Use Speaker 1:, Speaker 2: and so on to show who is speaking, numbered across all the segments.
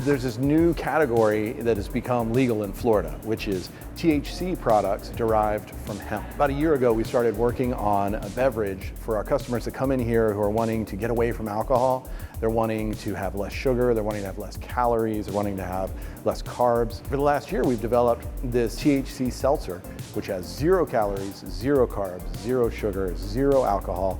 Speaker 1: There's this new category that has become legal in Florida, which is THC products derived from hemp. About a year ago, we started working on a beverage for our customers that come in here who are wanting to get away from alcohol. They're wanting to have less sugar, they're wanting to have less calories, they're wanting to have less carbs. For the last year, we've developed this THC Seltzer, which has 0 calories, 0 carbs, 0 sugar, 0 alcohol,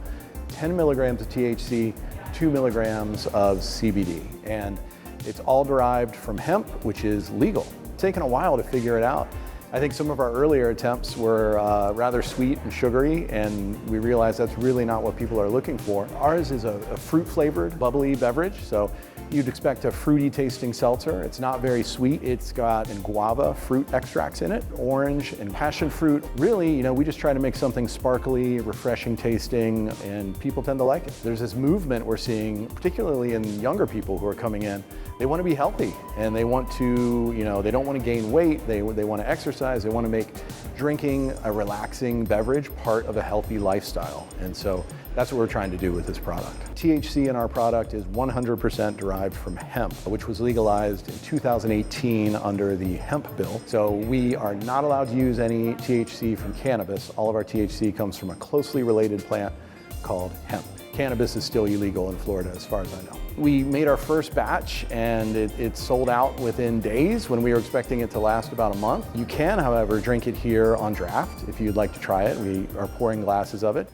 Speaker 1: 10 milligrams of THC, 2 milligrams of CBD. And it's all derived from hemp, which is legal. It's taken a while to figure it out. I think some of our earlier attempts were rather sweet and sugary, and we realized that's really not what people are looking for. Ours is a fruit-flavored, bubbly beverage, so you'd expect a fruity tasting seltzer. It's not very sweet. It's got guava fruit extracts in it, orange and passion fruit. Really, we just try to make something sparkly, refreshing tasting, and people tend to like it. There's this movement we're seeing, particularly in younger people who are coming in. They want to be healthy, and they want to, they don't want to gain weight. They want to exercise. They want to make drinking a relaxing beverage part of a healthy lifestyle. And so that's what we're trying to do with this product. THC in our product is 100% derived from hemp, which was legalized in 2018 under the hemp bill. So we are not allowed to use any THC from cannabis. All of our THC comes from a closely related plant called hemp. Cannabis is still illegal in Florida, as far as I know. We made our first batch, and it sold out within days when we were expecting it to last about a month. You can, however, drink it here on draft if you'd like to try it. We are pouring glasses of it.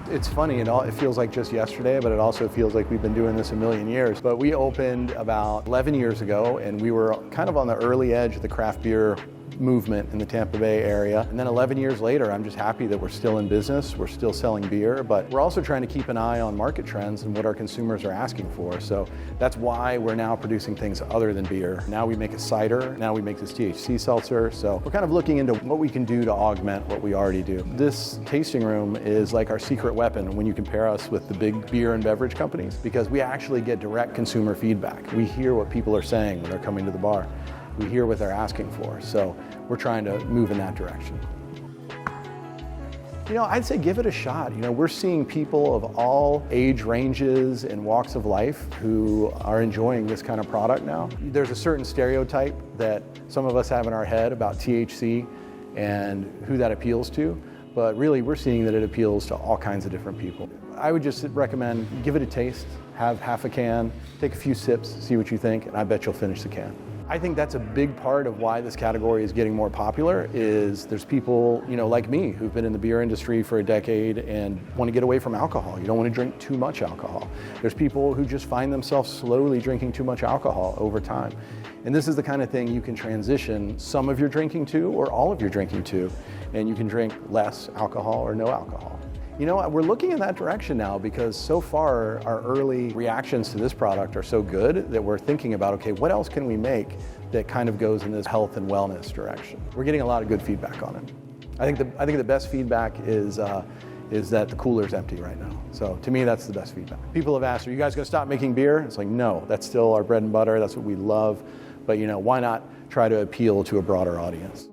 Speaker 1: It's funny, it feels like just yesterday, but it also feels like we've been doing this a million years. But we opened about 11 years ago, and we were kind of on the early edge of the craft beer movement in the Tampa Bay area. And then 11 years later, I'm just happy that we're still in business, we're still selling beer, but we're also trying to keep an eye on market trends and what our consumers are asking for. So that's why we're now producing things other than beer. Now we make a cider, now we make this THC seltzer. So we're kind of looking into what we can do to augment what we already do. This tasting room is like our secret weapon when you compare us with the big beer and beverage companies, because we actually get direct consumer feedback. We hear what people are saying when they're coming to the bar. We hear what they're asking for, so we're trying to move in that direction. I'd say give it a shot. We're seeing people of all age ranges and walks of life who are enjoying this kind of product now. There's a certain stereotype that some of us have in our head about THC and who that appeals to, but really we're seeing that it appeals to all kinds of different people. I would just recommend give it a taste, have half a can, take a few sips, see what you think, and I bet you'll finish the can. I think that's a big part of why this category is getting more popular is there's people, like me who've been in the beer industry for a decade and want to get away from alcohol. You don't want to drink too much alcohol. There's people who just find themselves slowly drinking too much alcohol over time. And this is the kind of thing you can transition some of your drinking to or all of your drinking to, and you can drink less alcohol or no alcohol. We're looking in that direction now because so far our early reactions to this product are so good that we're thinking about, okay, what else can we make that kind of goes in this health and wellness direction? We're getting a lot of good feedback on it. I think the best feedback is that the cooler's empty right now. So to me, that's the best feedback. People have asked, are you guys going to stop making beer? It's like, no, that's still our bread and butter. That's what we love. But why not try to appeal to a broader audience?